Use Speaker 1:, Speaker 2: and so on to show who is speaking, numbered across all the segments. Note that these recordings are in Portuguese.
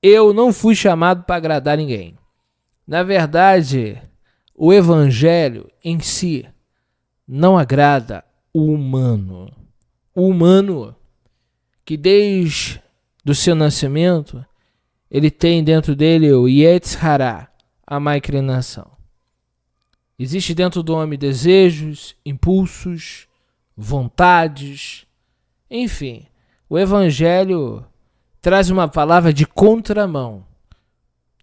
Speaker 1: Eu não fui chamado para agradar ninguém. Na verdade, o evangelho em si não agrada o humano. O humano que desde o seu nascimento, ele tem dentro dele o Yetzer Hara, a má inclinação. Existe dentro do homem desejos, impulsos, vontades, enfim. O evangelho traz uma palavra de contramão,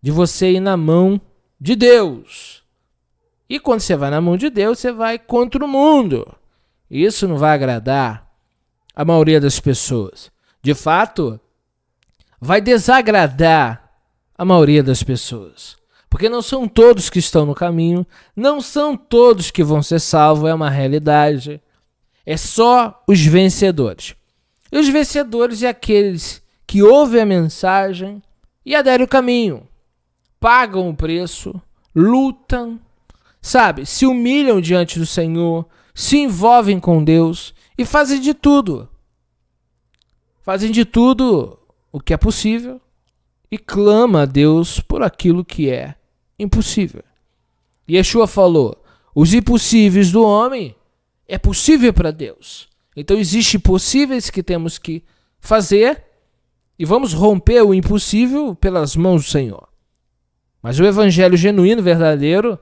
Speaker 1: de você ir na mão de Deus. E quando você vai na mão de Deus, você vai contra o mundo. Isso não vai agradar a maioria das pessoas. De fato, vai desagradar a maioria das pessoas. Porque não são todos que estão no caminho, não são todos que vão ser salvos, é uma realidade. É só os vencedores. E os vencedores é aqueles que ouvem a mensagem e aderem o caminho. Pagam o preço, lutam, sabe? Se humilham diante do Senhor, se envolvem com Deus e fazem de tudo. Fazem de tudo o que é possível e clama a Deus por aquilo que é impossível. Yeshua falou, os impossíveis do homem é possível para Deus. Então existem possíveis que temos que fazer e vamos romper o impossível pelas mãos do Senhor. Mas o evangelho genuíno, verdadeiro,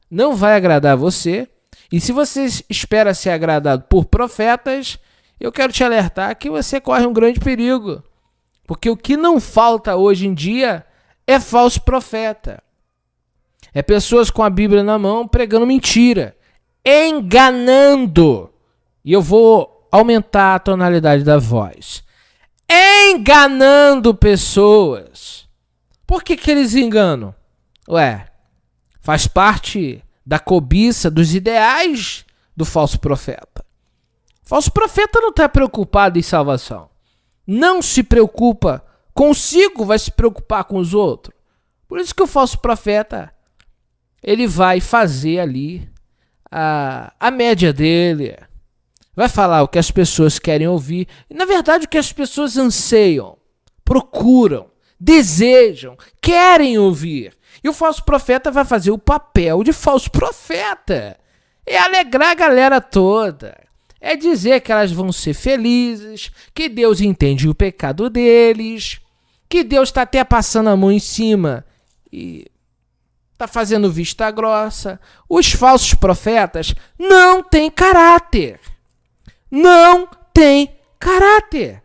Speaker 1: não vai agradar você. E se você espera ser agradado por profetas, eu quero te alertar que você corre um grande perigo. Porque o que não falta hoje em dia é falso profeta. É pessoas com a Bíblia na mão pregando mentira, enganando. E eu vou aumentar a tonalidade da voz. Enganando pessoas. Por que eles enganam? Faz parte da cobiça dos ideais do falso profeta. O falso profeta não está preocupado em salvação. Não se preocupa consigo, vai se preocupar com os outros. Por isso que o falso profeta, ele vai fazer ali a média dele. Vai falar o que as pessoas querem ouvir. E, na verdade, o que as pessoas anseiam, procuram, desejam, querem ouvir. E o falso profeta vai fazer o papel de falso profeta. É alegrar a galera toda. É dizer que elas vão ser felizes, que Deus entende o pecado deles, que Deus está até passando a mão em cima e está fazendo vista grossa. Os falsos profetas não têm caráter. Não têm caráter.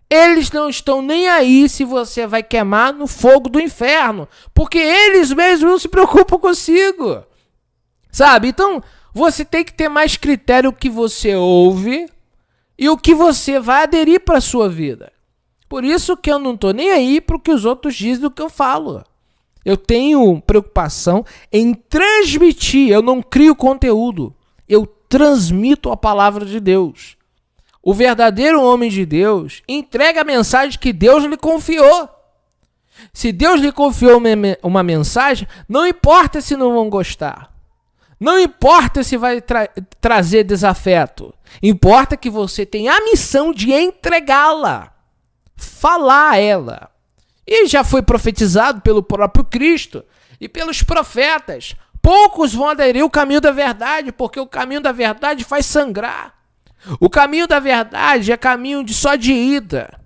Speaker 1: Eles não estão nem aí se você vai queimar no fogo do inferno, porque eles mesmos não se preocupam consigo. Sabe? Então, você tem que ter mais critério o que você ouve e o que você vai aderir para a sua vida. Por isso que eu não estou nem aí para o que os outros dizem do que eu falo. Eu tenho preocupação em transmitir, eu não crio conteúdo, eu transmito a palavra de Deus. O verdadeiro homem de Deus entrega a mensagem que Deus lhe confiou. Se Deus lhe confiou uma mensagem, não importa se não vão gostar. Não importa se vai trazer desafeto. Importa que você tenha a missão de entregá-la. Falar ela. E já foi profetizado pelo próprio Cristo e pelos profetas. Poucos vão aderir ao caminho da verdade, porque o caminho da verdade faz sangrar. O caminho da verdade é caminho só de ida.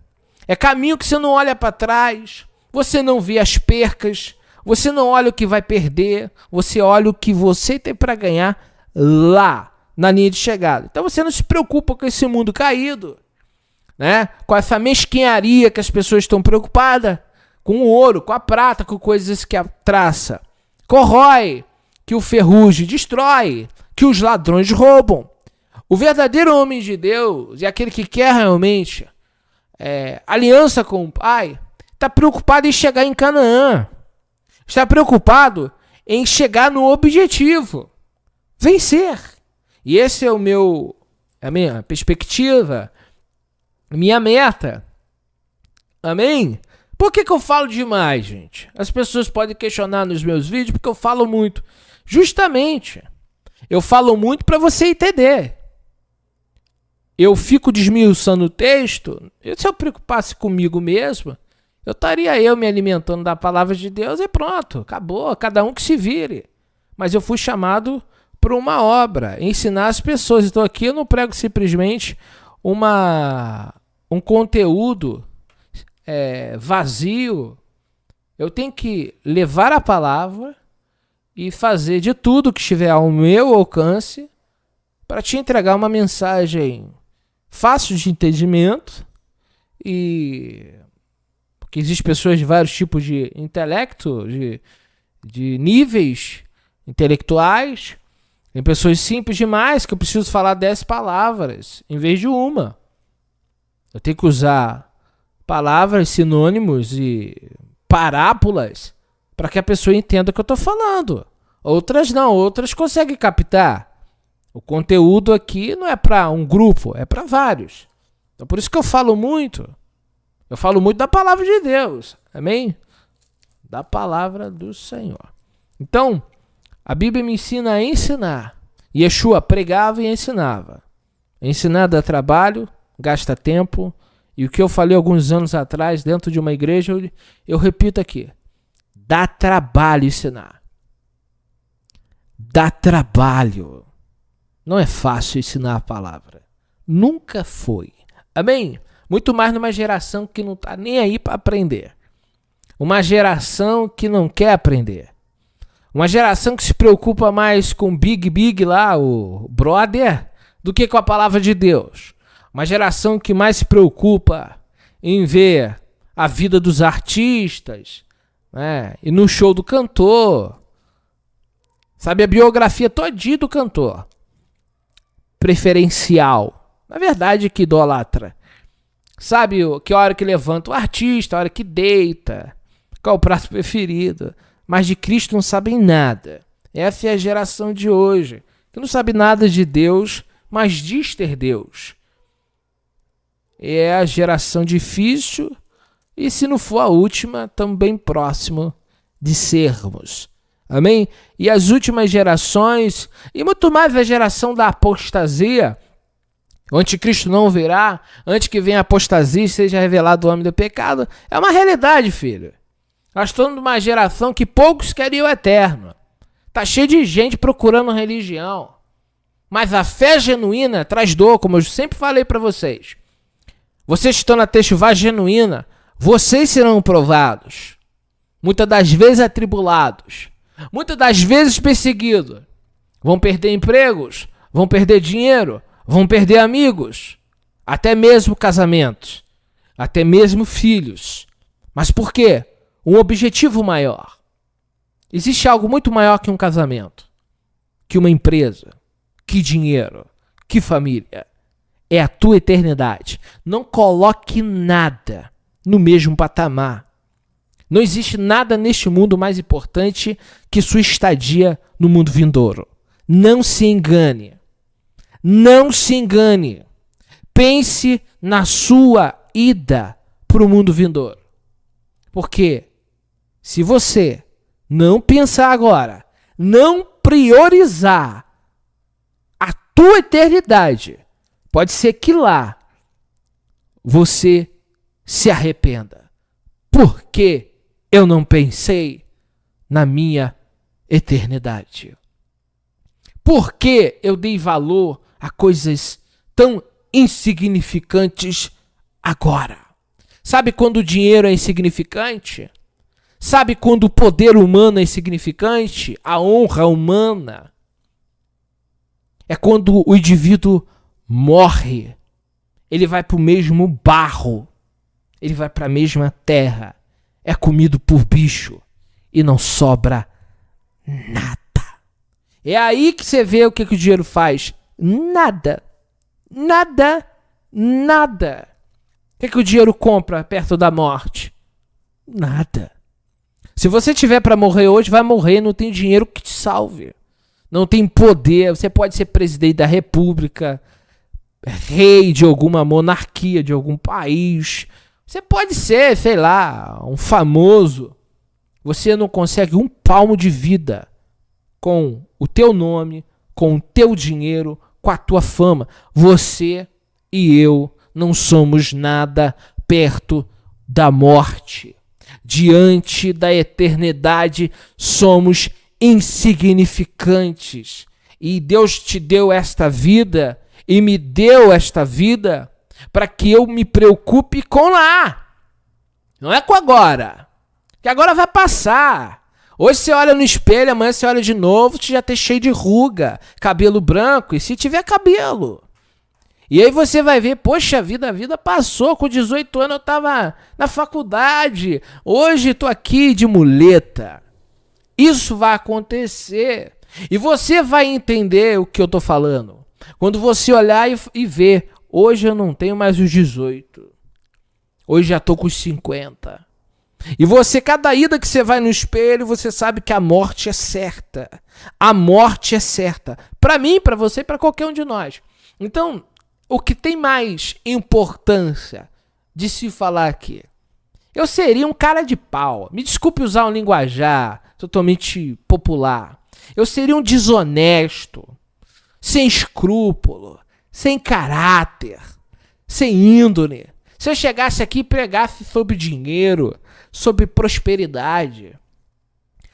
Speaker 1: É caminho que você não olha para trás. Você não vê as percas. Você não olha o que vai perder, você olha o que você tem para ganhar lá, na linha de chegada. Então você não se preocupa com esse mundo caído, né? Com essa mesquinharia que as pessoas estão preocupadas, com o ouro, com a prata, com coisas que a traça corrói, que o ferrugem destrói, que os ladrões roubam. O verdadeiro homem de Deus e aquele que quer realmente aliança com o Pai, está preocupado em chegar em Canaã. Está preocupado em chegar no objetivo, vencer. E esse é a minha perspectiva, minha meta. Amém? Por que eu falo demais, gente? As pessoas podem questionar nos meus vídeos porque eu falo muito. Justamente, eu falo muito para você entender. Eu fico desmiuçando o texto. Se eu preocupasse comigo mesmo, eu estaria me alimentando da palavra de Deus e pronto, acabou, cada um que se vire. Mas eu fui chamado para uma obra, ensinar as pessoas. Então aqui eu não prego simplesmente um conteúdo vazio. Eu tenho que levar a palavra e fazer de tudo que estiver ao meu alcance para te entregar uma mensagem fácil de entendimento, porque existem pessoas de vários tipos de intelecto, de níveis intelectuais. Tem pessoas simples demais que eu preciso falar 10 palavras em vez de uma. Eu tenho que usar palavras, sinônimos e parábolas para que a pessoa entenda o que eu estou falando. Outras não, outras conseguem captar. O conteúdo aqui não é para um grupo, é para vários. Então por isso que eu falo muito. Eu falo muito da palavra de Deus. Amém? Da palavra do Senhor. Então, a Bíblia me ensina a ensinar. Yeshua pregava e ensinava. Ensinar dá trabalho, gasta tempo. E o que eu falei alguns anos atrás dentro de uma igreja, eu repito aqui. Dá trabalho ensinar. Dá trabalho. Não é fácil ensinar a palavra. Nunca foi. Amém? Muito mais numa geração que não está nem aí para aprender. Uma geração que não quer aprender. Uma geração que se preocupa mais com o Big lá, o brother, do que com a palavra de Deus. Uma geração que mais se preocupa em ver a vida dos artistas, né? E no show do cantor. Sabe a biografia todinha do cantor. Preferencial. Na verdade, que idolatra. Sabe que hora que levanta o artista, a hora que deita, qual o prato preferido. Mas de Cristo não sabem nada. Essa é a geração de hoje, que não sabe nada de Deus, mas diz ter Deus. É a geração difícil, e se não for a última, também próximo de sermos. Amém? E as últimas gerações, e muito mais a geração da apostasia, o anticristo não virá, antes que venha a apostasia e seja revelado o homem do pecado, é uma realidade, filho. Nós estamos numa geração que poucos querem o eterno. Está cheio de gente procurando religião. Mas a fé genuína traz dor, como eu sempre falei para vocês. Vocês que estão na testivagem genuína, vocês serão provados. Muitas das vezes atribulados. Muitas das vezes perseguidos. Vão perder empregos, vão perder dinheiro, vão perder amigos. Até mesmo casamentos. Até mesmo filhos. Mas por quê? Um objetivo maior. Existe algo muito maior que um casamento, que uma empresa, que dinheiro, que família. É a tua eternidade. Não coloque nada no mesmo patamar. Não existe nada neste mundo mais importante que sua estadia no mundo vindouro. Não se engane. Não se engane. Pense na sua ida para o mundo vindouro. Porque se você não pensar agora, não priorizar a tua eternidade, pode ser que lá você se arrependa. Por que eu não pensei na minha eternidade? Por que eu dei valor a coisas tão insignificantes agora? Sabe quando o dinheiro é insignificante? Sabe quando o poder humano é insignificante? A honra humana? É quando o indivíduo morre. Ele vai para o mesmo barro. Ele vai para a mesma terra. É comido por bicho. E não sobra nada. É aí que você vê o que o dinheiro faz. Nada. Nada. Nada. O que o dinheiro compra perto da morte? Nada. Se você tiver para morrer hoje, vai morrer. Não tem dinheiro que te salve. Não tem poder. Você pode ser presidente da república, rei de alguma monarquia, de algum país. Você pode ser, sei lá, um famoso. Você não consegue um palmo de vida com o teu nome, com o teu dinheiro, com a tua fama. Você e eu não somos nada perto da morte. diante da eternidade, somos insignificantes. E Deus te deu esta vida e me deu esta vida para que eu me preocupe com lá. Não é com agora. Que agora vai passar. Hoje você olha no espelho, amanhã você olha de novo, você já tá cheio de ruga, cabelo branco, e se tiver cabelo. E aí você vai ver, poxa vida, a vida passou, com 18 anos eu tava na faculdade, hoje tô aqui de muleta. Isso vai acontecer. E você vai entender o que eu tô falando. Quando você olhar e ver, hoje eu não tenho mais os 18. Hoje já tô com os 50. E você, cada ida que você vai no espelho, você sabe que a morte é certa. A morte é certa. Para mim, para você e para qualquer um de nós. Então, o que tem mais importância de se falar aqui? Eu seria um cara de pau. Me desculpe usar um linguajar totalmente popular. Eu seria um desonesto, sem escrúpulo, sem caráter, sem índole. Se eu chegasse aqui e pregasse sobre dinheiro, sobre prosperidade,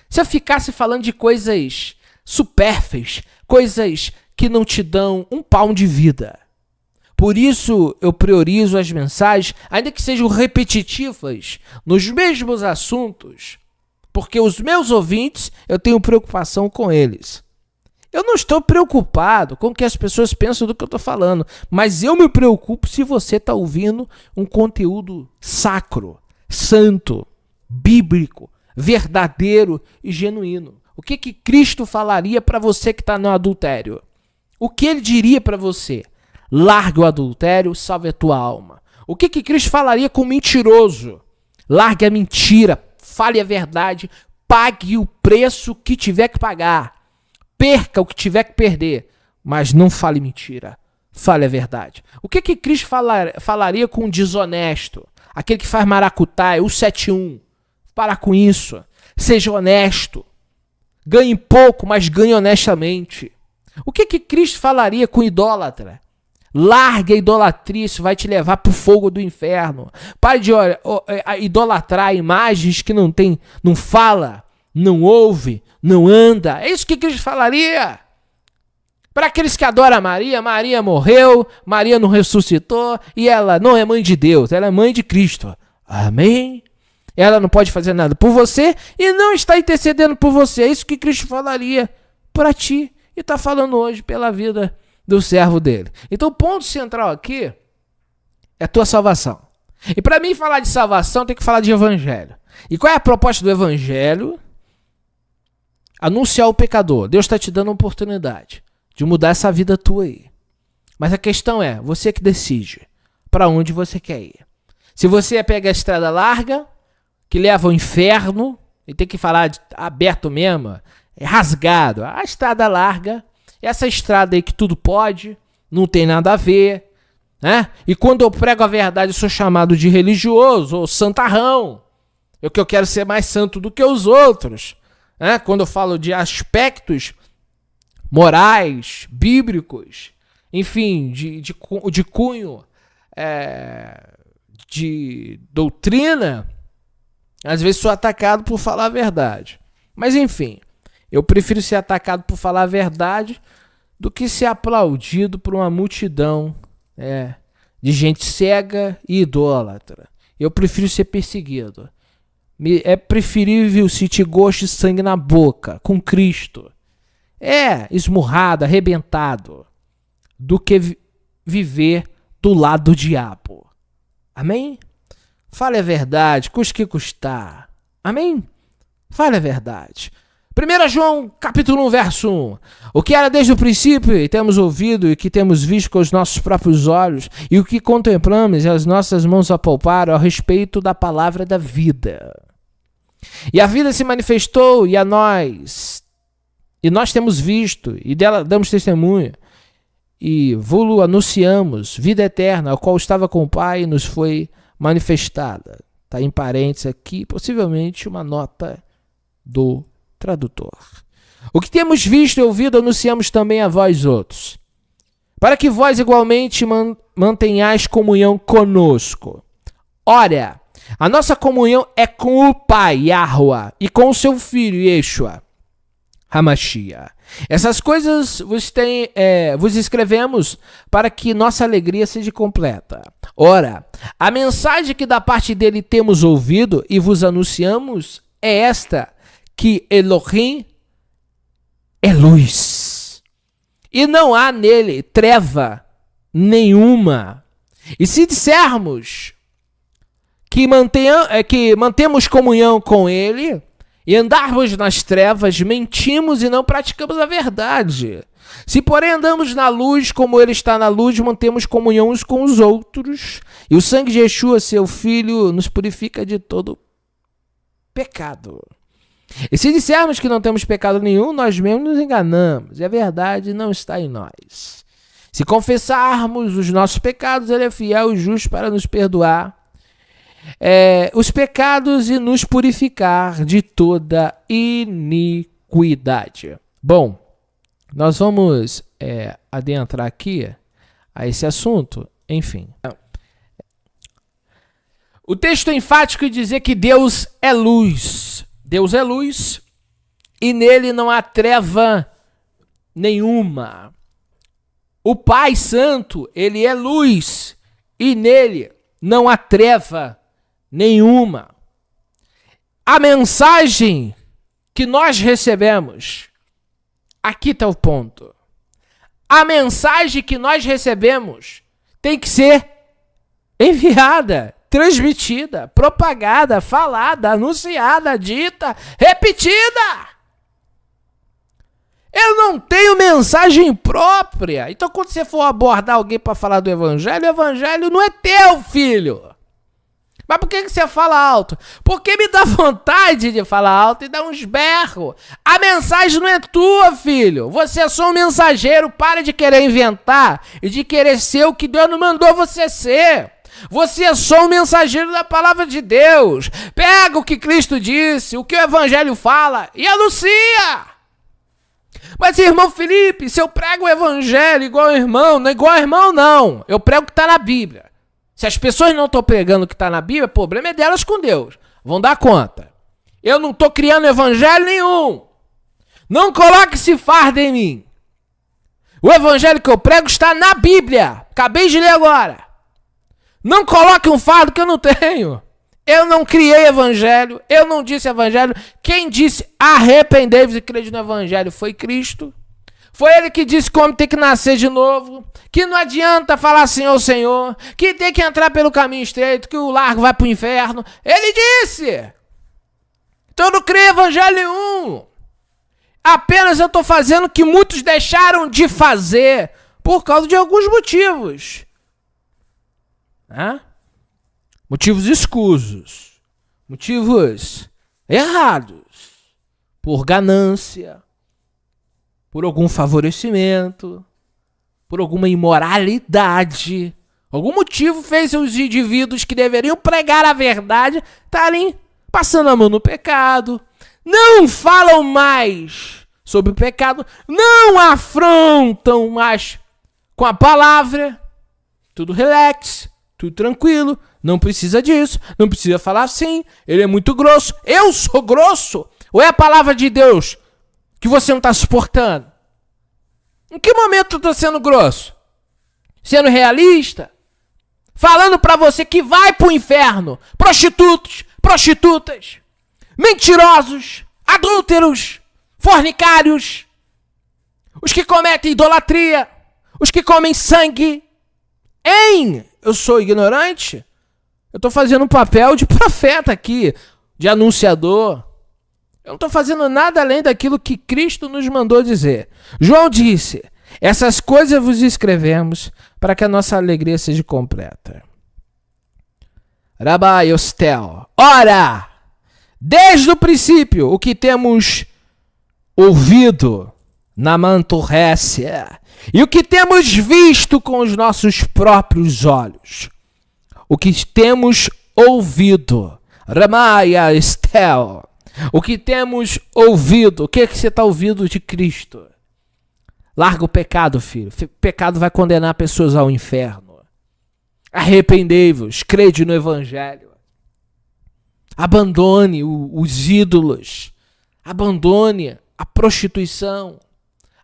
Speaker 1: se eu ficasse falando de coisas supérfluas, coisas que não te dão um palmo de vida. Por isso eu priorizo as mensagens, ainda que sejam repetitivas, nos mesmos assuntos, porque os meus ouvintes, eu tenho preocupação com eles. Eu não estou preocupado com o que as pessoas pensam do que eu estou falando, mas eu me preocupo se você está ouvindo um conteúdo sacro, santo, bíblico, verdadeiro e genuíno. O que Cristo falaria para você que está no adultério? O que ele diria para você? Largue o adultério, salve a tua alma. O que Cristo falaria com o mentiroso? Largue a mentira, fale a verdade, pague o preço que tiver que pagar. Perca o que tiver que perder, mas não fale mentira, fale a verdade. O que Cristo falaria com um desonesto? Aquele que faz maracutaia, o 71. Para com isso, seja honesto. Ganhe pouco, mas ganhe honestamente. O que Cristo falaria com o idólatra? Largue a idolatria, isso vai te levar para o fogo do inferno. Pare de idolatrar imagens que não fala, não ouve, não anda. É isso que Cristo falaria. Para aqueles que adoram Maria, Maria morreu, Maria não ressuscitou e ela não é mãe de Deus, ela é mãe de Cristo. Amém? Ela não pode fazer nada por você e não está intercedendo por você. É isso que Cristo falaria para ti e está falando hoje pela vida do servo dele. Então o ponto central aqui é a tua salvação. E para mim falar de salvação tem que falar de evangelho. E qual é a proposta do evangelho? Anunciar o pecador. Deus está te dando uma oportunidade de mudar essa vida tua aí. Mas a questão é, você que decide para onde você quer ir. Se você pega a estrada larga, que leva ao inferno, e tem que falar aberto mesmo, é rasgado. A estrada larga, essa estrada aí que tudo pode, não tem nada a ver, né? E quando eu prego a verdade, eu sou chamado de religioso ou santarrão. Que eu quero ser mais santo do que os outros. Né? Quando eu falo de aspectos morais, bíblicos, enfim, de cunho, de doutrina, às vezes sou atacado por falar a verdade. Mas enfim, eu prefiro ser atacado por falar a verdade do que ser aplaudido por uma multidão de gente cega e idólatra. Eu prefiro ser perseguido. É preferível se te goste de sangue na boca, com Cristo. Esmurrado, arrebentado, do que viver do lado do diabo. Amém? Fale a verdade, custe que custar. Amém? Fale a verdade. 1 João, capítulo 1, verso 1. O que era desde o princípio, e temos ouvido, e que temos visto com os nossos próprios olhos, e o que contemplamos, e as nossas mãos apalparam, ao respeito da palavra da vida. E a vida se manifestou, e nós temos visto, e dela damos testemunho, e vos anunciamos, vida eterna, a qual estava com o Pai, e nos foi manifestada. Está em parênteses aqui, possivelmente uma nota do tradutor. O que temos visto e ouvido, anunciamos também a vós outros, para que vós igualmente mantenhais comunhão conosco. Ora, A nossa comunhão é com o Pai, Yahuwah, e com o seu Filho, Yeshua, Hamashiach. Essas coisas vos escrevemos para que nossa alegria seja completa. Ora, a mensagem que da parte dele temos ouvido e vos anunciamos é esta, que Elohim é luz, e não há nele treva nenhuma. E se dissermos que mantemos comunhão com ele e andarmos nas trevas, mentimos e não praticamos a verdade. Se, porém, andamos na luz, como ele está na luz, mantemos comunhão uns com os outros, e o sangue de Yeshua, seu Filho, nos purifica de todo pecado. E se dissermos que não temos pecado nenhum, nós mesmos nos enganamos, e a verdade não está em nós. Se confessarmos os nossos pecados, ele é fiel e justo para nos perdoar os pecados e nos purificar de toda iniquidade. Bom, nós vamos adentrar aqui a esse assunto, enfim. O texto é enfático em dizer que Deus é luz. Deus é luz e nele não há treva nenhuma. O Pai Santo, ele é luz e nele não há treva nenhuma. A mensagem que nós recebemos, aqui está o ponto. A mensagem que nós recebemos tem que ser enviada, transmitida, propagada, falada, anunciada, dita, repetida. Eu não tenho mensagem própria. Então, quando você for abordar alguém para falar do evangelho, o evangelho não é teu, filho. Mas por que você fala alto? Porque me dá vontade de falar alto e dar uns berros. A mensagem não é tua, filho. Você é só um mensageiro. Para de querer inventar e de querer ser o que Deus não mandou você ser. Você é só um mensageiro da palavra de Deus. Pega o que Cristo disse, o que o evangelho fala e anuncia. Mas, irmão Felipe, se eu prego o evangelho igual ao irmão, não é igual ao irmão, não. Eu prego o que está na Bíblia. Se as pessoas não estão pregando o que está na Bíblia, o problema é delas com Deus. Vão dar conta. Eu não estou criando evangelho nenhum. Não coloque esse fardo em mim. O evangelho que eu prego está na Bíblia. Acabei de ler agora. Não coloque um fardo que eu não tenho. Eu não criei evangelho. Eu não disse evangelho. Quem disse arrependei-vos e crede no evangelho foi Cristo. Foi ele que disse que o homem tem que nascer de novo, que não adianta falar Senhor, Senhor, que tem que entrar pelo caminho estreito, que o largo vai para o inferno. Ele disse. Então eu não criei evangelho nenhum. Apenas eu estou fazendo o que muitos deixaram de fazer por causa de alguns motivos. Motivos escusos, motivos errados, por ganância, por algum favorecimento, por alguma imoralidade. Algum motivo fez os indivíduos que deveriam pregar a verdade estarem passando a mão no pecado. Não falam mais sobre o pecado, não afrontam mais com a palavra. Tudo relax, tudo tranquilo, não precisa disso, não precisa falar assim, ele é muito grosso. Eu sou grosso? Ou é a palavra de Deus que você não está suportando? Em que momento eu estou sendo grosso? Sendo realista? Falando para você que vai para o inferno. Prostitutos, prostitutas, mentirosos, adúlteros, fornicários, os que cometem idolatria, os que comem sangue. Eu sou ignorante? Eu estou fazendo um papel de profeta aqui, de anunciador. Eu não estou fazendo nada além daquilo que Cristo nos mandou dizer. João disse, essas coisas vos escrevemos para que a nossa alegria seja completa. Rabai Ostel. Ora, desde o princípio, o que temos ouvido na manturrécia e o que temos visto com os nossos próprios olhos, o que temos ouvido, Ramaya Estel, o que temos ouvido, o que você está ouvindo de Cristo? Larga o pecado, filho. Pecado vai condenar pessoas ao inferno. Arrependei-vos, crede no evangelho. Abandone os ídolos. Abandone a prostituição.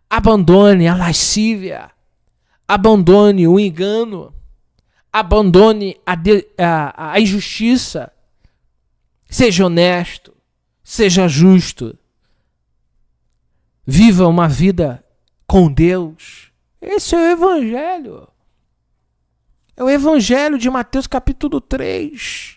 Speaker 1: Abandone a lascívia. Abandone o engano. Abandone a injustiça. Seja honesto. Seja justo. Viva uma vida com Deus. Esse é o Evangelho. É o Evangelho de Mateus capítulo 3.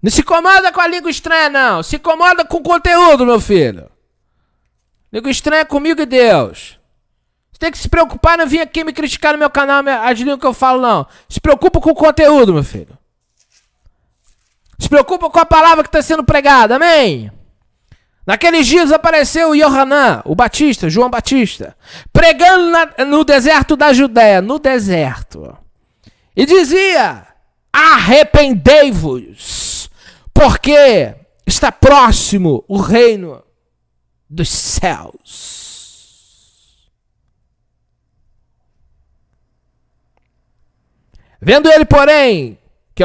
Speaker 1: Não se incomoda com a língua estranha, não. Se incomoda com o conteúdo, meu filho. Língua estranha é comigo e Deus. Você tem que se preocupar, não vir aqui me criticar no meu canal as línguas que eu falo, não. Se preocupa com o conteúdo, meu filho. Se preocupa com a palavra que está sendo pregada, amém? Naqueles dias apareceu Yohanan, o Batista, João Batista, pregando no deserto da Judéia, no deserto. E dizia, arrependei-vos, porque está próximo o reino dos céus. Vendo ele, porém, que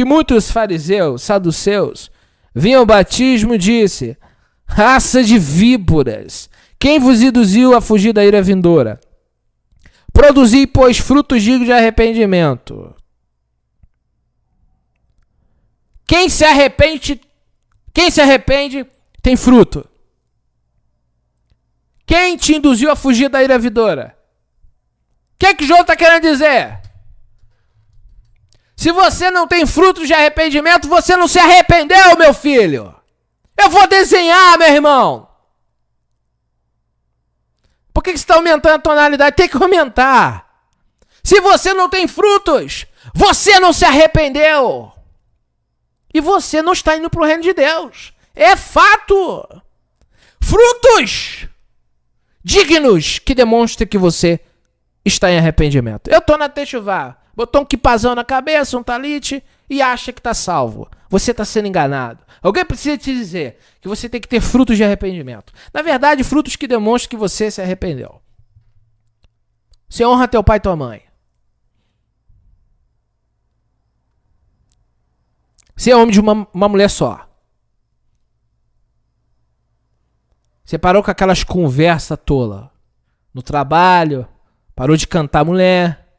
Speaker 1: muitos fariseus, saduceus, vinham ao batismo, disse, raça de víboras, quem vos induziu a fugir da ira vindoura? Produzi, pois, frutos dignos de arrependimento. Quem se arrepende tem fruto. Quem te induziu a fugir da ira vindoura? O que João está querendo dizer? Se você não tem frutos de arrependimento, você não se arrependeu, meu filho. Eu vou desenhar, meu irmão. Por que você está aumentando a tonalidade? Tem que aumentar. Se você não tem frutos, você não se arrependeu. E você não está indo para o reino de Deus. É fato. Frutos dignos que demonstrem que você está em arrependimento. Eu estou na Techuvá. Botou um quipazão na cabeça, um talite e acha que está salvo. Você está sendo enganado. Alguém precisa te dizer que você tem que ter frutos de arrependimento. Na verdade, frutos que demonstram que você se arrependeu. Você honra teu pai e tua mãe. Você é homem de uma mulher só. Você parou com aquelas conversas tola no trabalho, parou de cantar mulher,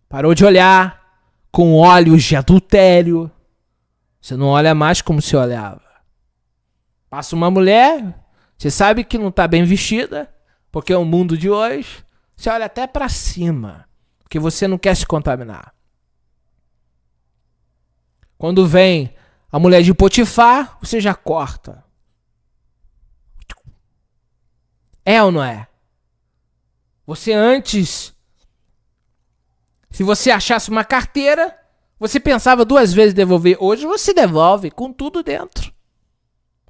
Speaker 1: parou de olhar com olhos de adultério. Você não olha mais como se olhava. Passa uma mulher, você sabe que não está bem vestida, porque é o mundo de hoje. Você olha até para cima, porque você não quer se contaminar. Quando vem a mulher de Potifar, você já corta. É ou não é? Você antes, se você achasse uma carteira, você pensava 2 vezes em devolver. Hoje você devolve com tudo dentro.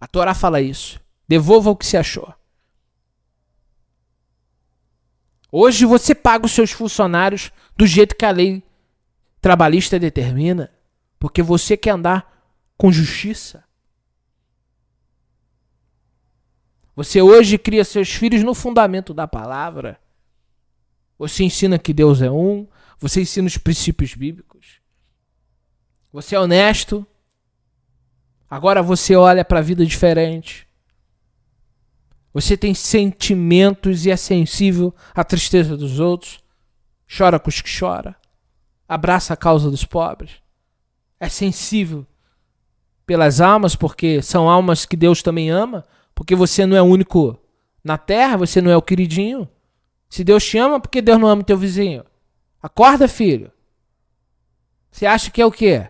Speaker 1: A Torá fala isso. Devolva o que você achou. Hoje você paga os seus funcionários do jeito que a lei trabalhista determina. Porque você quer andar com justiça. Você hoje cria seus filhos no fundamento da palavra. Você ensina que Deus é um. Você ensina os princípios bíblicos. Você é honesto. Agora você olha para a vida diferente. Você tem sentimentos e é sensível à tristeza dos outros. Chora com os que choram. Abraça a causa dos pobres. É sensível pelas almas, porque são almas que Deus também ama. Porque você não é o único na terra, você não é o queridinho. Se Deus te ama, por que Deus não ama o teu vizinho? Acorda, filho. Você acha que é o quê?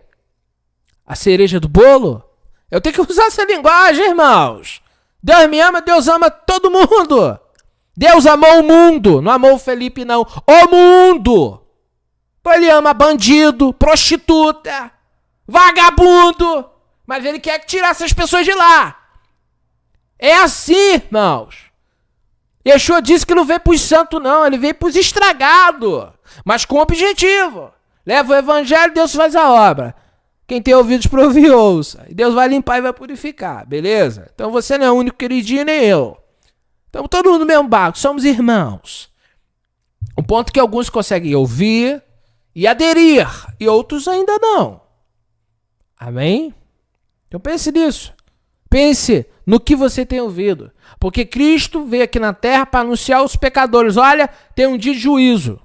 Speaker 1: A cereja do bolo? Eu tenho que usar essa linguagem, irmãos. Deus me ama, Deus ama todo mundo. Deus amou o mundo, não amou o Felipe, não. O mundo. Então ele ama bandido, prostituta, vagabundo. Mas ele quer tirar essas pessoas de lá. É assim, irmãos. Yeshua disse que não veio para os santos, não. Ele veio para os estragados. Mas com objetivo. Leva o evangelho, Deus faz a obra. Quem tem ouvidos para ouvir, ouça. E Deus vai limpar e vai purificar, beleza? Então você não é o único queridinho, nem eu. Estamos todo mundo no mesmo barco, somos irmãos. Um ponto que alguns conseguem ouvir e aderir, e outros ainda não. Amém? Então pense nisso. Pense no que você tem ouvido. Porque Cristo veio aqui na terra para anunciar aos pecadores. Olha, tem um dia de juízo.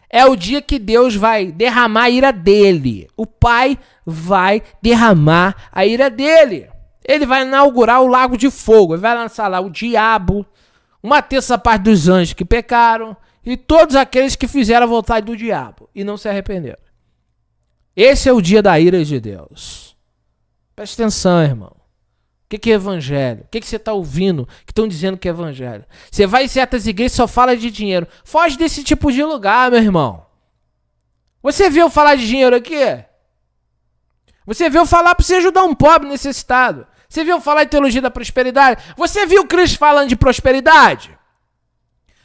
Speaker 1: É o dia que Deus vai derramar a ira dele. O Pai vai derramar a ira dele. Ele vai inaugurar o lago de fogo. Ele vai lançar lá o diabo, uma terça parte dos anjos que pecaram e todos aqueles que fizeram a vontade do diabo e não se arrependeram. Esse é o dia da ira de Deus. Preste atenção, irmão. O que é evangelho? O que você está ouvindo que estão dizendo que é evangelho? Você vai em certas igrejas e só fala de dinheiro. Foge desse tipo de lugar, meu irmão. Você viu falar de dinheiro aqui? Você viu falar para você ajudar um pobre necessitado? Você viu falar de teologia da prosperidade? Você viu Cristo falando de prosperidade?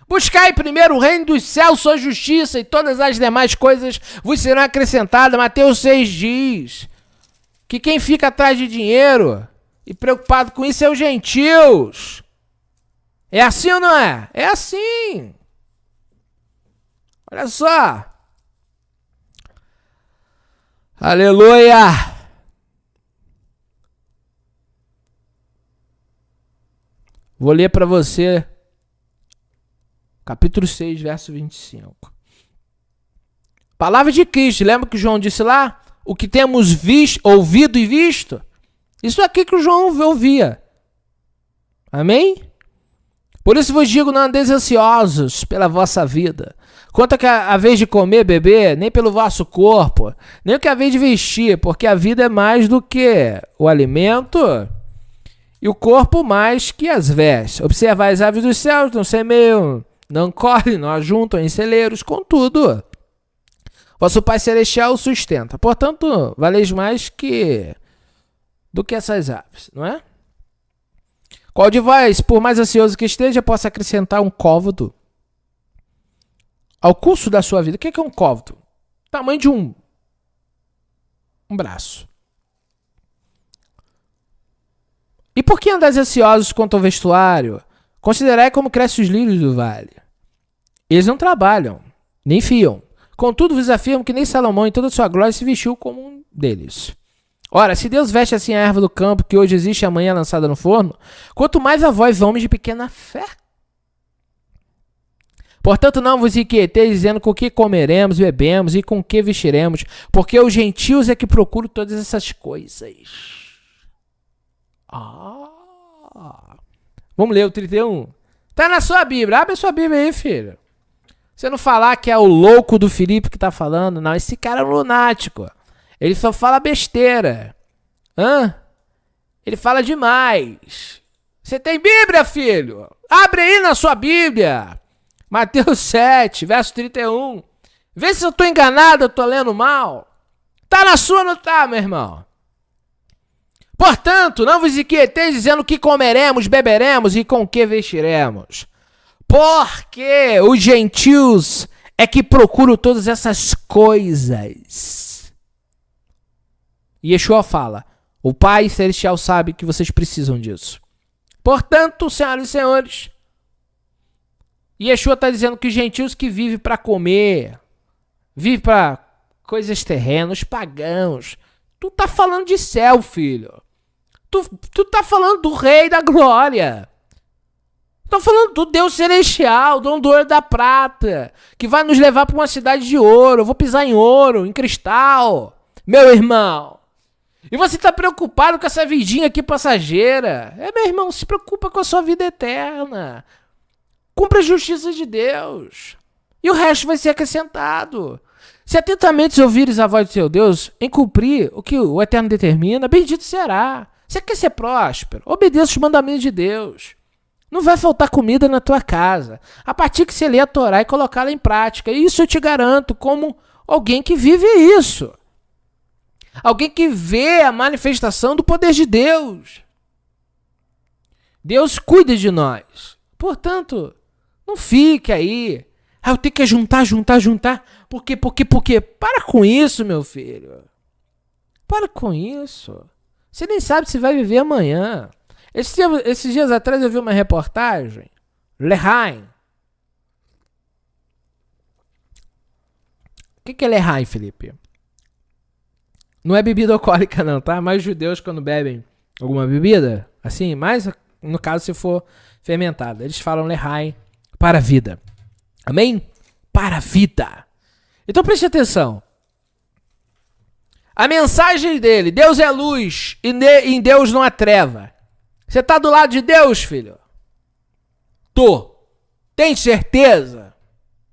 Speaker 1: Buscai primeiro o reino dos céus, sua justiça, e todas as demais coisas vos serão acrescentadas. Mateus 6 diz que quem fica atrás de dinheiro e preocupado com isso é os gentios. É assim ou não é? É assim. Olha só. Aleluia. Vou ler para você capítulo 6, verso 25. Palavra de Cristo. Lembra que João disse lá? O que temos visto, ouvido e visto? Isso aqui que o João ouvia. Amém? Por isso vos digo, não andeis ansiosos pela vossa vida. Quanto a vez de comer, beber, nem pelo vosso corpo, nem o que a vez de vestir, porque a vida é mais do que o alimento e o corpo mais que as vestes. Observai as aves dos céus, não semeiam, não colhem, não ajuntam em celeiros, contudo, vosso Pai Celestial o sustenta. Portanto, valeis mais do que essas aves, não é? Qual de vós, por mais ansioso que esteja, possa acrescentar um côvado ao curso da sua vida? O que é um côvado? Tamanho de um braço. E por que andais ansiosos quanto ao vestuário? Considerai como crescem os lírios do vale. Eles não trabalham, nem fiam. Contudo, vos afirmo que nem Salomão em toda a sua glória se vestiu como um deles. Ora, se Deus veste assim a erva do campo, que hoje existe e amanhã é lançada no forno, quanto mais a vós, homens de pequena fé. Portanto, não vos inquieteis dizendo com o que comeremos, bebemos e com o que vestiremos, porque os gentios é que procuram todas essas coisas. Vamos ler o 31. Tá na sua Bíblia. Abre a sua Bíblia aí, filho. Você não falar que é o louco do Filipe que tá falando. Não, esse cara é um lunático. Ele só fala besteira. Ele fala demais. Você tem Bíblia, filho? Abre aí na sua Bíblia. Mateus 7, verso 31. Vê se eu tô enganado, eu tô lendo mal. Tá na sua ou não tá, meu irmão? Portanto, não vos inquieteis dizendo que comeremos, beberemos e com que vestiremos. Porque os gentios é que procuram todas essas coisas. E Yeshua fala, o Pai Celestial sabe que vocês precisam disso. Portanto, senhoras e senhores, Yeshua está dizendo que os gentios que vivem para comer, vivem para coisas terrenas, pagãos. Tu tá falando de céu, filho. Tu tá falando do Rei da Glória. Tô falando do Deus Celestial, dono do ouro e da prata, que vai nos levar para uma cidade de ouro. Eu vou pisar em ouro, em cristal, meu irmão. E você tá preocupado com essa vidinha aqui passageira. Meu irmão, se preocupa com a sua vida eterna. Cumpra a justiça de Deus. E o resto vai ser acrescentado. Se atentamente ouvires a voz do seu Deus em cumprir o que o Eterno determina, bendito será. Você quer ser próspero? Obedeça os mandamentos de Deus. Não vai faltar comida na tua casa. A partir que você ler a Torá e colocá-la em prática. Isso eu te garanto como alguém que vive isso. Alguém que vê a manifestação do poder de Deus. Deus cuida de nós. Portanto, não fique aí. Eu tenho que juntar. Por quê? Para com isso, meu filho. Para com isso. Você nem sabe se vai viver amanhã. Esses dias atrás eu vi uma reportagem. Lehaim. que é Lehaim, Felipe? Não é bebida alcoólica não, tá? Mas os judeus quando bebem alguma bebida, assim, mas no caso se for fermentada, eles falam Lehaim para a vida. Amém? Para a vida. Então preste atenção. A mensagem dele, Deus é luz e em Deus não há treva. Você tá do lado de Deus, filho? Tô. Tem certeza?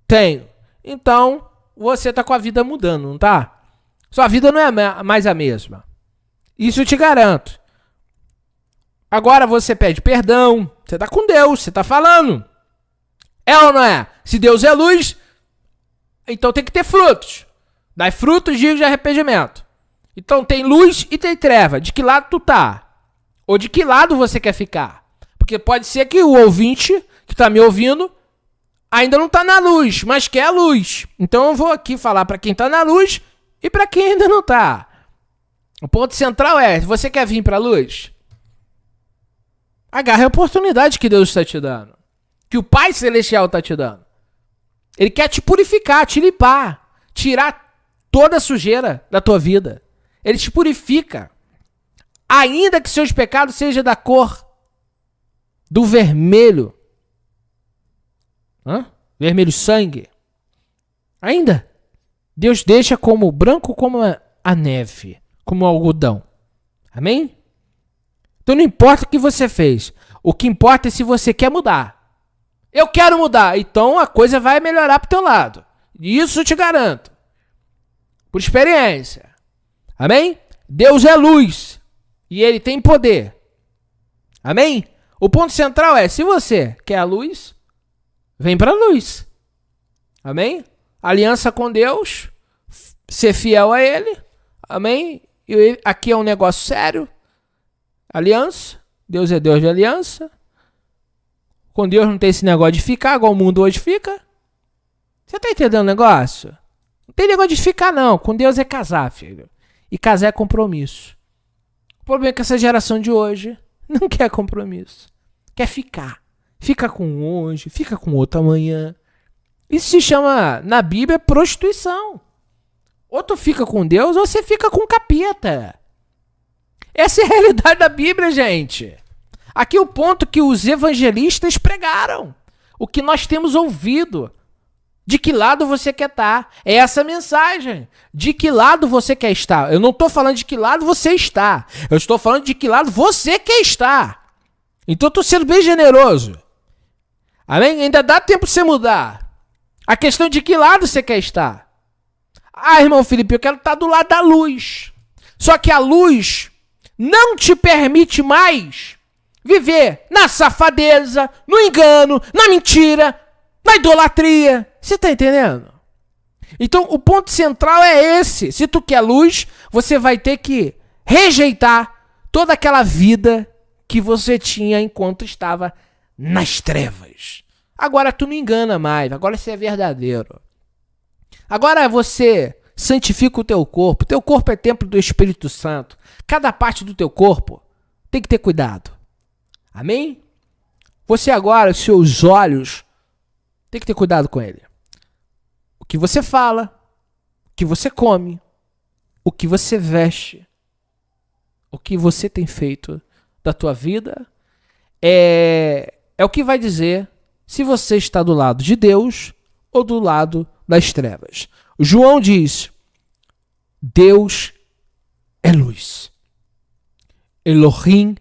Speaker 1: Tenho. Então, você tá com a vida mudando, não tá? Sua vida não é mais a mesma. Isso eu te garanto. Agora você pede perdão. Você tá com Deus, você tá falando. É ou não é? Se Deus é luz, então tem que ter frutos. Dai frutos de arrependimento. Então tem luz e tem treva. De que lado tu tá? Ou de que lado você quer ficar? Porque pode ser que o ouvinte que tá me ouvindo ainda não tá na luz, mas quer a luz. Então eu vou aqui falar para quem tá na luz e para quem ainda não tá. O ponto central é, você quer vir pra luz? Agarre a oportunidade que Deus está te dando. Que o Pai Celestial está te dando. Ele quer te purificar, te limpar, tirar toda a sujeira da tua vida. Ele te purifica. Ainda que seus pecados sejam da cor do vermelho. Vermelho sangue. Ainda. Deus deixa como branco como a neve. Como o algodão. Amém? Então não importa o que você fez. O que importa é se você quer mudar. Eu quero mudar. Então a coisa vai melhorar pro teu lado. Isso eu te garanto. Por experiência. Amém? Deus é luz. E ele tem poder. Amém? O ponto central é, se você quer a luz, vem pra luz. Amém? Aliança com Deus. Ser fiel a ele. Amém? E aqui é um negócio sério. Aliança. Deus é Deus de aliança. Com Deus não tem esse negócio de ficar, igual o mundo hoje fica. Você tá entendendo o negócio? Não tem negócio de ficar, não. Com Deus é casar, filho. E casar é compromisso. O problema é que essa geração de hoje não quer compromisso. Quer ficar. Fica com um hoje, fica com outro amanhã. Isso se chama, na Bíblia, prostituição. Ou tu fica com Deus, ou você fica com o capeta. Essa é a realidade da Bíblia, gente. Aqui é o ponto que os evangelistas pregaram. O que nós temos ouvido. De que lado você quer estar? É essa a mensagem. De que lado você quer estar? Eu não estou falando de que lado você está. Eu estou falando de que lado você quer estar. Então eu estou sendo bem generoso. Amém? Ainda dá tempo de você mudar. A questão de que lado você quer estar. Ah, irmão Felipe, eu quero estar do lado da luz. Só que a luz não te permite mais viver na safadeza, no engano, na mentira, na idolatria. Você tá entendendo? Então, o ponto central é esse. Se tu quer luz, você vai ter que rejeitar toda aquela vida que você tinha enquanto estava nas trevas. Agora tu não engana mais. Agora você é verdadeiro. Agora você santifica o teu corpo. O teu corpo é templo do Espírito Santo. Cada parte do teu corpo tem que ter cuidado. Amém? Você agora, os seus olhos, tem que ter cuidado com ele. O que você fala, o que você come, o que você veste, o que você tem feito da tua vida, é o que vai dizer se você está do lado de Deus ou do lado das trevas. João diz, Deus é luz. Elohim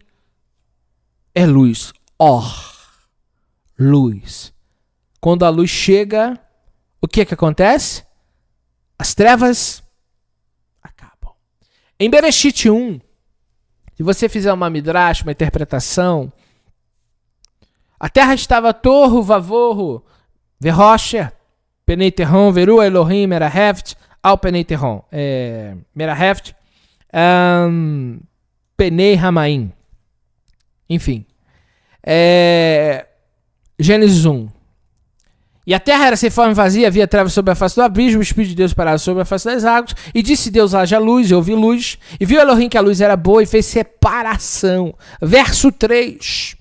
Speaker 1: é luz. Luz. Quando a luz chega, o que acontece? As trevas acabam. Em Bereshit 1, se você fizer uma midrash, uma interpretação, a terra estava torro, vavorro, verrocha, penei terron, veru, Elohim, meraheft, al penei terron, meraheft, penei ramaim. Enfim. Gênesis 1. E a terra era sem forma e vazia, havia trevas sobre a face do abismo, o Espírito de Deus parava sobre a face das águas, e disse Deus, haja luz, e houve luz, e viu Elohim que a luz era boa, e fez separação. Verso 3.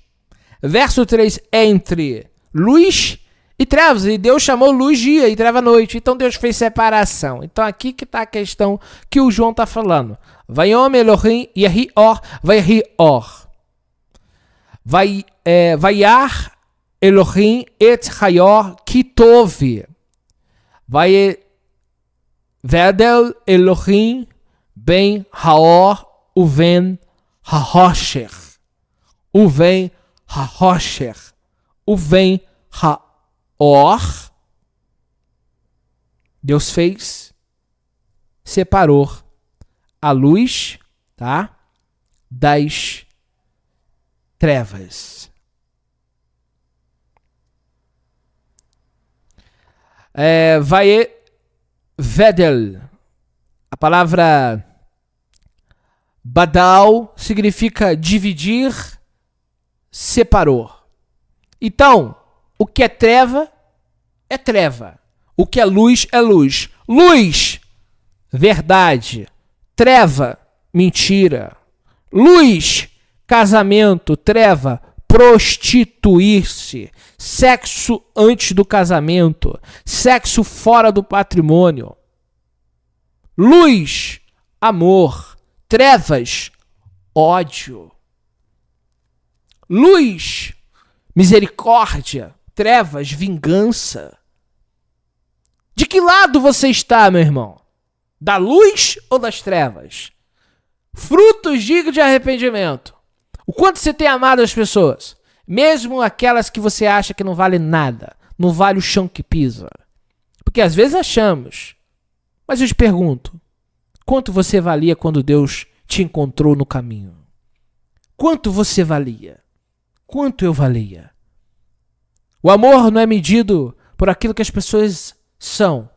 Speaker 1: Verso 3, entre luz e trevas. E Deus chamou luz dia e treva noite. Então Deus fez separação. Então aqui que está a questão que o João está falando. Vayom Elohim Yehi Or, Vayhi Or. Vayar Elohim et Hayor Kitov. Vedel Elohim ben Haor uven Hahosher. Uven Hahosher. Uven Haor. Deus fez, separou a luz, tá, das trevas. Vai Vedel. A palavra badal significa dividir, separou. Então, o que é treva, é treva. O que é luz, é luz. Luz, verdade. Treva, mentira. Luz, casamento. Treva, prostituir-se. Sexo antes do casamento. Sexo fora do patrimônio. Luz, amor. Trevas, ódio. Luz, misericórdia. Trevas, vingança. De que lado você está, meu irmão? Da luz ou das trevas? Frutos dignos de arrependimento. O quanto você tem amado as pessoas, mesmo aquelas que você acha que não vale nada, não vale o chão que pisa. Porque às vezes achamos. Mas eu te pergunto, quanto você valia quando Deus te encontrou no caminho? Quanto você valia? Quanto eu valia? O amor não é medido por aquilo que as pessoas são.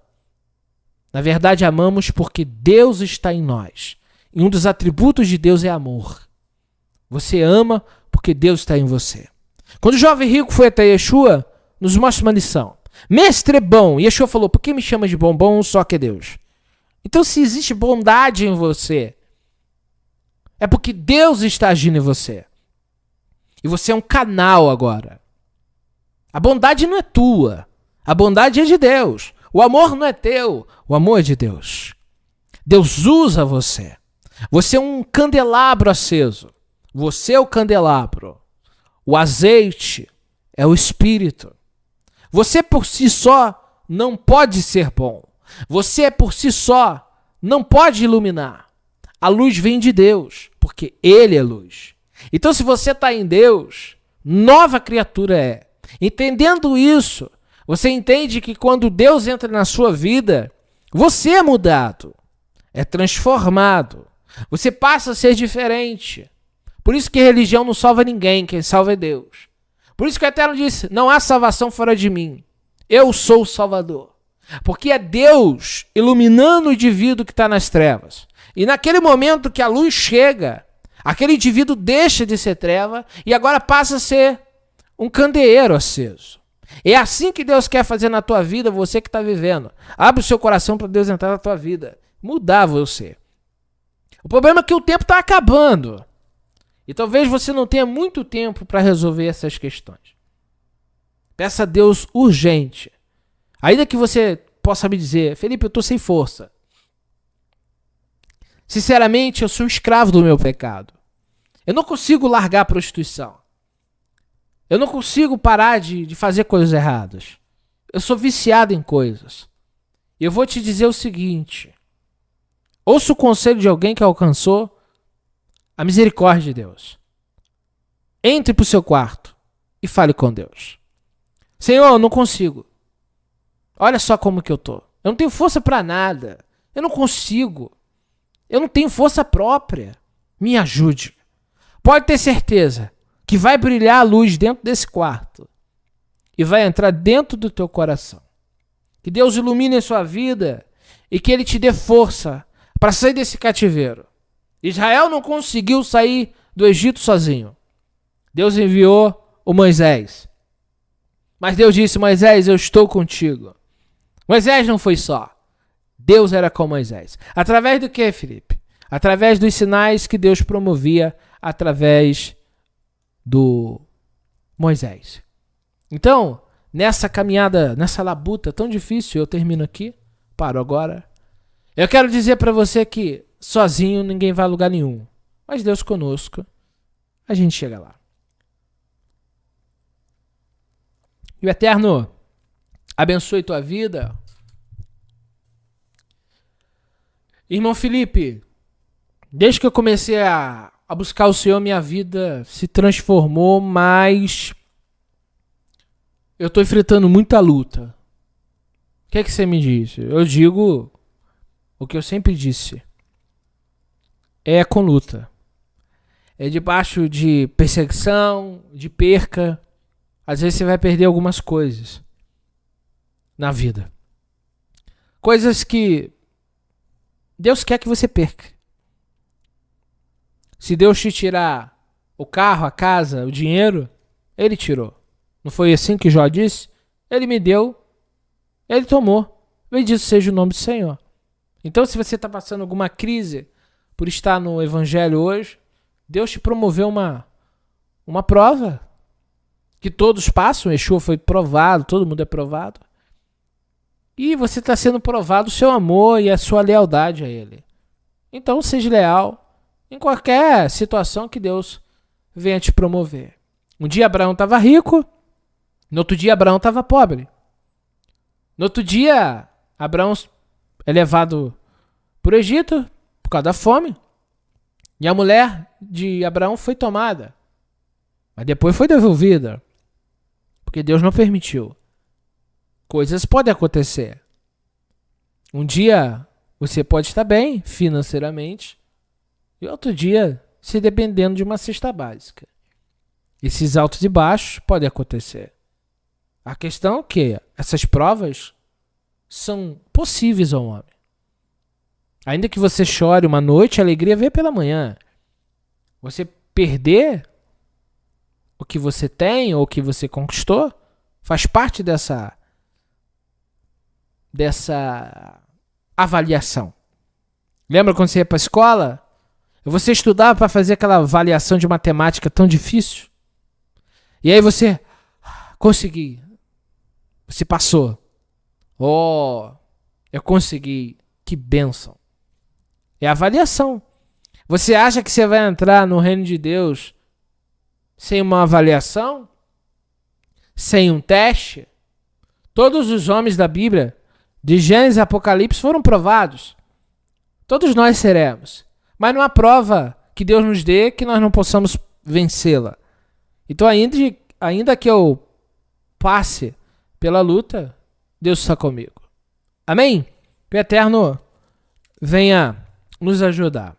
Speaker 1: Na verdade, amamos porque Deus está em nós. E um dos atributos de Deus é amor. Você ama porque Deus está em você. Quando o jovem rico foi até Yeshua, nos mostra uma lição. Mestre é bom. Yeshua falou, por que me chama de bom? Bom só que é Deus. Então, se existe bondade em você, é porque Deus está agindo em você. E você é um canal agora. A bondade não é tua. A bondade é de Deus. O amor não é teu. O amor é de Deus. Deus usa você. Você é um candelabro aceso. Você é o candelabro. O azeite é o Espírito. Você por si só não pode ser bom. Você por si só não pode iluminar. A luz vem de Deus, porque Ele é luz. Então, se você está em Deus, nova criatura é. Entendendo isso, você entende que quando Deus entra na sua vida, você é mudado, é transformado. Você passa a ser diferente. Por isso que religião não salva ninguém, quem salva é Deus. Por isso que o Eterno disse, não há salvação fora de mim. Eu sou o Salvador. Porque é Deus iluminando o indivíduo que está nas trevas. E naquele momento que a luz chega, aquele indivíduo deixa de ser treva e agora passa a ser um candeeiro aceso. É assim que Deus quer fazer na tua vida, você que está vivendo. Abre o seu coração para Deus entrar na tua vida. Mudar você. O problema é que o tempo está acabando. E talvez você não tenha muito tempo para resolver essas questões. Peça a Deus urgente. Ainda que você possa me dizer, Felipe, eu estou sem força. Sinceramente, eu sou escravo do meu pecado. Eu não consigo largar a prostituição. Eu não consigo parar de fazer coisas erradas. Eu sou viciado em coisas. E eu vou te dizer o seguinte. Ouça o conselho de alguém que alcançou a misericórdia de Deus. Entre para o seu quarto e fale com Deus. Senhor, eu não consigo. Olha só como que eu tô. Eu não tenho força para nada. Eu não consigo. Eu não tenho força própria. Me ajude. Pode ter certeza que vai brilhar a luz dentro desse quarto e vai entrar dentro do teu coração. Que Deus ilumine a sua vida e que Ele te dê força para sair desse cativeiro. Israel não conseguiu sair do Egito sozinho. Deus enviou o Moisés. Mas Deus disse, Moisés, eu estou contigo. Moisés não foi só. Deus era com Moisés. Através do que, Felipe? Através dos sinais que Deus promovia através do Moisés. Então, nessa caminhada, nessa labuta tão difícil, eu termino aqui, paro agora. Eu quero dizer para você que sozinho ninguém vai a lugar nenhum, mas Deus conosco, a gente chega lá. E o Eterno abençoe tua vida. Irmão Felipe, desde que eu comecei a buscar o Senhor, minha vida se transformou, mas eu tô enfrentando muita luta. O que é que você me diz? Eu digo o que eu sempre disse. É com luta. É debaixo de perseguição, de perca. Às vezes você vai perder algumas coisas na vida. Coisas que Deus quer que você perca. Se Deus te tirar o carro, a casa, o dinheiro, Ele tirou. Não foi assim que Jó disse? Ele me deu, Ele tomou. Bendito seja o nome do Senhor. Então, se você está passando alguma crise por estar no Evangelho hoje, Deus te promoveu uma prova que todos passam. Yeshua foi provado, todo mundo é provado. E você está sendo provado o seu amor e a sua lealdade a Ele. Então, seja leal em qualquer situação que Deus venha te promover. Um dia Abraão estava rico, no outro dia Abraão estava pobre. No outro dia, Abraão é levado para o Egito por causa da fome. E a mulher de Abraão foi tomada. Mas depois foi devolvida. Porque Deus não permitiu. Coisas podem acontecer. Um dia você pode estar bem financeiramente. E outro dia se dependendo de uma cesta básica. Esses altos e baixos podem acontecer. A questão é que essas provas são possíveis ao homem. Ainda que você chore uma noite, a alegria vem pela manhã. Você perder o que você tem ou o que você conquistou faz parte dessa avaliação. Lembra quando você ia para a escola? Você estudava para fazer aquela avaliação de matemática tão difícil? E aí você consegui. Você passou. Oh, eu consegui. Que bênção. É a avaliação. Você acha que você vai entrar no reino de Deus sem uma avaliação? Sem um teste? Todos os homens da Bíblia, de Gênesis e Apocalipse, foram provados. Todos nós seremos. Mas não há prova que Deus nos dê que nós não possamos vencê-la. Então, ainda que eu passe pela luta, Deus está comigo. Amém? Que o Eterno venha nos ajudar.